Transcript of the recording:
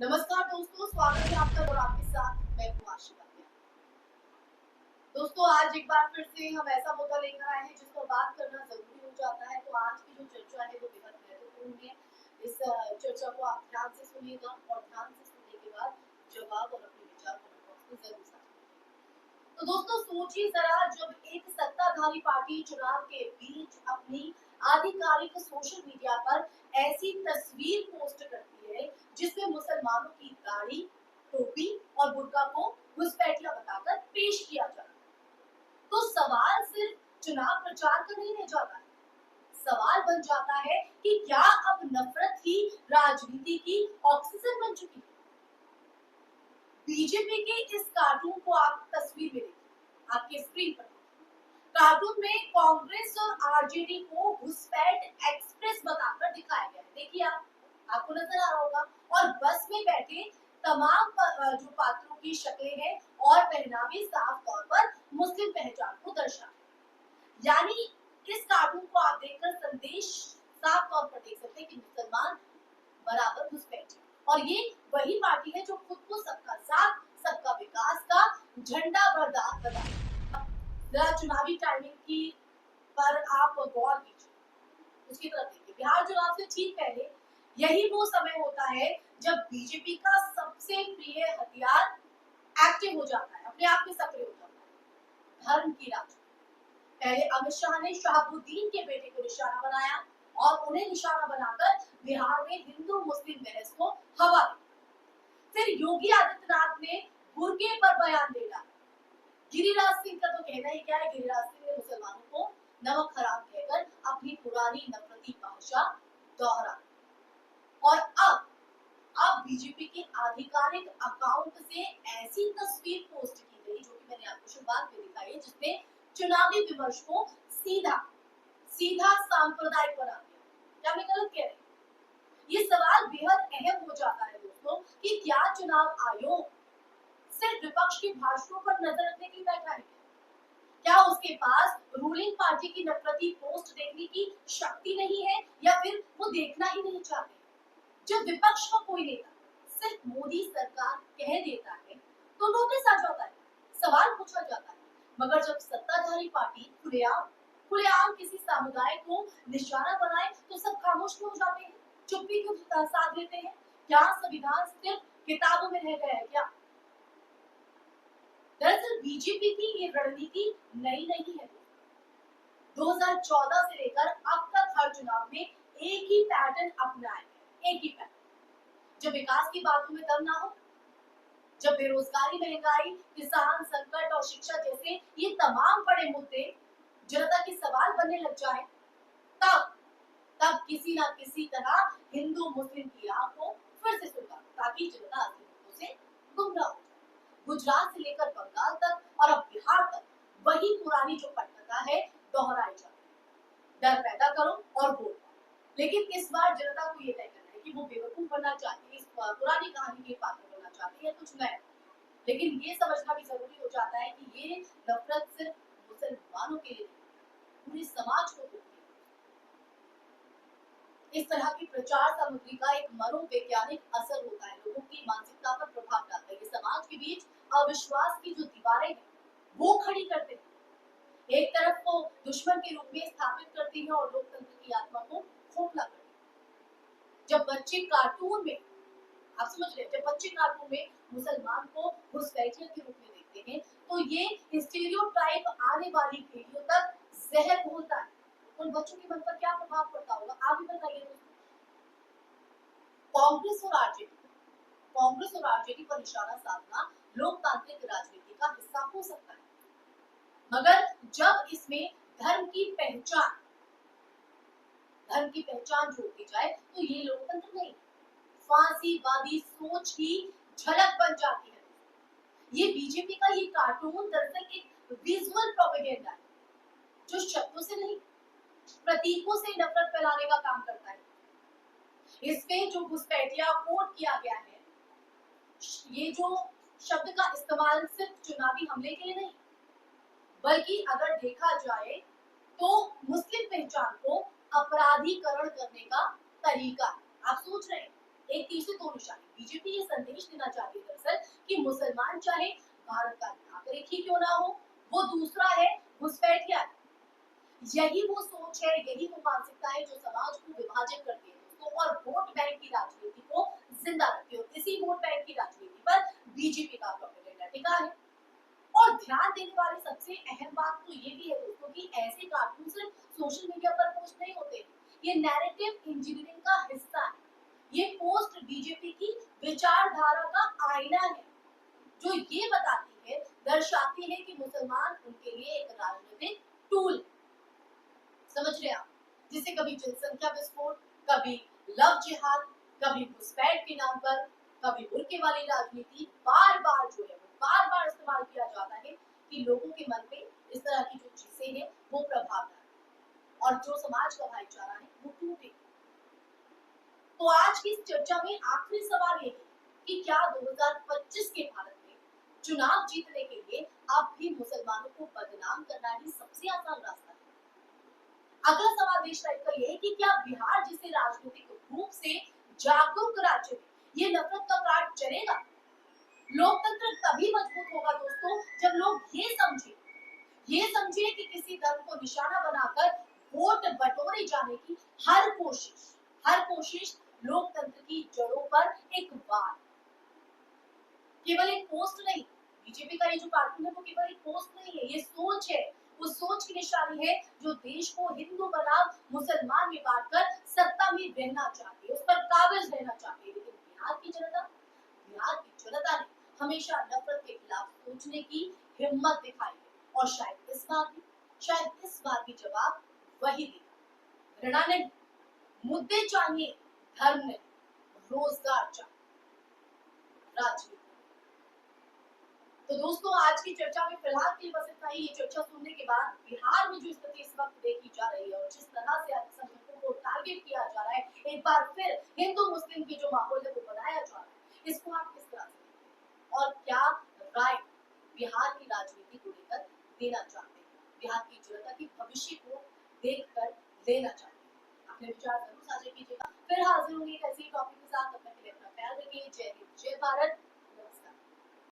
नमस्कार दोस्तों, स्वागत है आपका और आपके साथ मैं हूं आशिका। दोस्तों, आज एक बार फिर से हम ऐसा मुद्दा लेकर आए हैं जिस पर बात करना जरूरी हो जाता है। तो आज की जो चर्चा है वो बेहद महत्वपूर्ण है। इस चर्चा को आप ध्यान से सुनिएगा और ध्यान से सुनने के बाद जवाब और अपने विचार कमेंट बॉक्स में जरूर साझा करिए। तो दोस्तों, सोचिए जरा, जब एक सत्ताधारी पार्टी चुनाव के बीच अपनी आधिकारिक सोशल मीडिया पर ऐसी तस्वीर पोस्ट करती है जिसमें मुसलमानों की दाढ़ी, टोपी और बुर्का को घुसपैठिया बताकर पेश किया जाता है, तो सवाल सिर्फ चुनाव प्रचार का नहीं रह जाता है। सवाल बन जाता है कि क्या अब नफरत ही राजनीति की ऑक्सीजन बन चुकी है। बीजेपी के इस कार्टून को आप तस्वीर में देखिए, आपके स्क्रीन पर। कार्टून में कांग्रेस और आरजेडी को घुसपैठ एक्सप्रेस बताकर दिखाया गया है। देखिए, आपको नजर आ रहा होगा। और बस में बैठे तमाम जो पात्रों की शक्लें हैं और पहनावे साफ तौर पर मुस्लिम पहचान को दर्शाते हैं। यानी इस कार्टून को आप देखकर संदेश साफ तौर पर देख सकते हैं कि मुसलमान बराबर घुसपैठ है। और ये वही पार्टी है जो खुद को सबका साथ सबका विकास का झंडा बरदार बताती है। जरा चुनावी टाइमिंग की पर आप गौर कीजिए, उसकी तरफ देखिए। बिहार चुनाव से ठीक पहले यही वो समय होता है जब बीजेपी का सबसे प्रिय हथियार एक्टिव हो जाता है, अपने आप में सक्रिय हो जाता है, धर्म की राजनीति। पहले अमित शाह ने शहाबुद्दीन के बेटे को निशाना बनाया और उन्हें निशाना बनाकर बिहार में हिंदू मुस्लिम बहस को हवा दी। फिर योगी आदित्यनाथ ने बुर्के पर बयान दे डाला। गिरिराज सिंह का तो कहना ही क्या है। गिरिराज सिंह ने मुसलमानों को नमक हराम कहकर अपनी पुरानी नफरती भाषा दोहरा। और अब बीजेपी के आधिकारिक अकाउंट से ऐसी तस्वीर पोस्ट की गई जो कि मैंने आपको शुरुआत में दिखाई है, जिसने चुनावी विमर्श को सीधा सीधा सांप्रदायिक बना दिया। क्या मैं गलत कह रही हूँ? ये सवाल बेहद अहम हो जाता है दोस्तों कि क्या चुनाव आयोग सिर्फ विपक्ष के भाषणों पर नजर रखने के लिए बैठा है? क्या उसके पास रूलिंग पार्टी की नफरती पोस्ट देखने की शक्ति नहीं है, या फिर वो देखना ही नहीं चाहते? जब विपक्ष का कोई नेता सिर्फ मोदी सरकार कह देता है तो नोटिस आ जाता है, सवाल पूछा जाता है। मगर जब सत्ताधारी पार्टी खुलेआम किसी समुदाय को निशाना बनाए तो सब खामोश क्यों हो जाते हैं, चुप्पी क्यों साध लेते हैं? क्या संविधान सिर्फ किताबों में रह गया है क्या? दरअसल बीजेपी की ये रणनीति नई नहीं है। 2014 से लेकर अब तक हर चुनाव में एक ही पैटर्न अपनाया है, एक ही पैटर्न। जब विकास की बातों में दम ना हो, जब बेरोजगारी, महंगाई, किसान संकट और शिक्षा जैसे ये तमाम बड़े मुद्दे जनता के सवाल बनने लग जाए, तब तब किसी ना किसी तरह हिंदू मुस्लिम की आग को फिर से सुलगा, ताकि जनता असली मुद्दों से गुमराह हो जाए। गुजरात से लेकर बंगाल तक और अब बिहार तक वही पुरानी जो पटकथा है दोहराई जाती है। डर पैदा करो और वोट पाओ। लेकिन इस बार जनता को ये तय करना है कि वो बेवकूफ बनना चाहती है, इस पुरानी कहानी के पात्र बनना चाहती है, कुछ नया। लेकिन ये समझना भी जरूरी हो जाता है कि ये नफरत सिर्फ मुसलमानों के लिए नहीं, पूरे समाज को दुखती है। इस तरह की प्रचार सामग्री का एक मनोवैज्ञानिक असर होता है, लोगों की मानसिकता पर प्रभाव डालता है। ये समाज के बीच अविश्वास की जो दीवारें हैं वो खड़ी करते हैं, एक तरफ को दुश्मन के रूप में स्थापित करती है और लोकतंत्र की आत्मा को खोखला करती है। जब बच्चे कार्टून में, आप समझ रहे हैं, जब बच्चे कार्टून में मुसलमान को घुसपैठिया के रूप में देखते हैं तो ये स्टीरियोटाइप आने वाली पीढ़ियों तक जहर घोलता है। उन बच्चों के मन पर क्या प्रभाव पड़ता होगा, आप भी बताइए। कांग्रेस और आरजेडी पर निशाना साधना लोकतांत्रिक राजनीति का हिस्सा हो सकता है, मगर जब इसमें धर्म की पहचान जोड़ दी जाए तो ये लोकतंत्र नहीं, फांसीवादी सोच की झलक बन जाती है। ये बीजेपी का ये कार्टून दरअसल एक विजुअल प्रोपेगेंडा है जो शब्दों से नहीं, प्रतीकों से नफरत फैलाने का काम करता है। इसमें जो घुसपैठिया कोड किया गया है, ये जो शब्द का इस्तेमाल सिर्फ चुनावी हमले के लिए नहीं, बल्कि अगर देखा जाए तो मुस्लिम पहचान को अपराधीकरण करने का तरीका। आप सोच रहे हैं, एक तीर से दो निशाने। बीजेपी ये मुसलमान चाहे भारत का नागरिक ही क्यों ना हो, वो दूसरा है घुसपैठिया। यही वो सोच है, यही वो मानसिकता है जो समाज को विभाजित करती है दोस्तों, और वोट बैंक की राजनीति को जिंदा रखती है। इसी वोट बैंक की राजनीति पर बीजेपी का प्रोपेगेंडा टिका है। और ध्यान देने वाली सबसे अहम बात तो ये भी है दोस्तों कि ऐसे कार्टून सिर्फ सोशल मीडिया पर पोस्ट नहीं होते, ये नैरेटिव इंजीनियरिंग का हिस्सा है। ये पोस्ट बीजेपी की विचारधारा का आईना है, जो ये बताती है, दर्शाती है कि मुसलमान उनके लिए एक राजनीतिक टूल है। समझ रहे आप, जिसे कभी जनसंख्या विस्फोट, कभी लव जिहाद, कभी घुसपैठ के नाम पर, कभी बुर्के वाली राजनीति, बार बार जो है बार बार इस्तेमाल किया जाता है कि लोगों के मन में इस तरह की जो चीजें हैं वो प्रभाव डालें और जो समाज का भाईचारा है वो टूटे। तो आज की इस चर्चा में आखिरी सवाल ये है कि क्या 2025 के भारत में चुनाव जीतने के लिए अब भी मुसलमानों को बदनाम करना ही सबसे आसान रास्ता है? अगला सवाल देश टाइप का यह है कि क्या बिहार जैसे राजनीतिक रूप से जागरूक राज्य में ये नफरत का कार्ड चलेगा? लोकतंत्र तभी मजबूत होगा दोस्तों जब लोग ये समझे कि किसी धर्म को निशाना बनाकर वोट बटोरे जाने की हर कोशिश लोकतंत्र की जड़ों पर एक वार, केवल एक पोस्ट नहीं। बीजेपी का ये जो कार्टून है वो केवल एक पोस्ट नहीं है, ये सोच है। वो सोच की निशानी है जो देश को हिंदू बनाम मुसलमान में बांटकर सत्ता में रहना चाहती है, उस पर काबिज रहना चाहती है। लेकिन बिहार की जनता ने हमेशा नफरत के खिलाफ सोचने की हिम्मत दिखाई है और शायद इस बार भी जवाब वही देगा। घृणा नहीं, मुद्दे चाहिए, धर्म नहीं, रोजगार चाहिए, राजनीति। तो दोस्तों आज की चर्चा में फिलहाल के लिए बस इतना ही। ये चर्चा सुनने के बाद बिहार में जो स्थिति इस वक्त देखी जा रही है और जिस तरह से अल्पसंख्यकों को टारगेट किया जा रहा है, एक बार फिर हिंदू मुस्लिम की जो माहौल है वो बनाया जा रहा है, इसको आप किस तरह से देखते हैं और क्या राय बिहार की राजनीति को लेकर देना चाहते हैं, बिहार की जनता की भविष्य को देखकर लेना चाहते हैं? अपने विचार जरूर साझा कीजिएगा। फिर हाजिर होंगे एक ऐसे टॉपिक के साथ। तब तक के लिए अपना ख्याल रखिए। जय हिंद, जय भारत।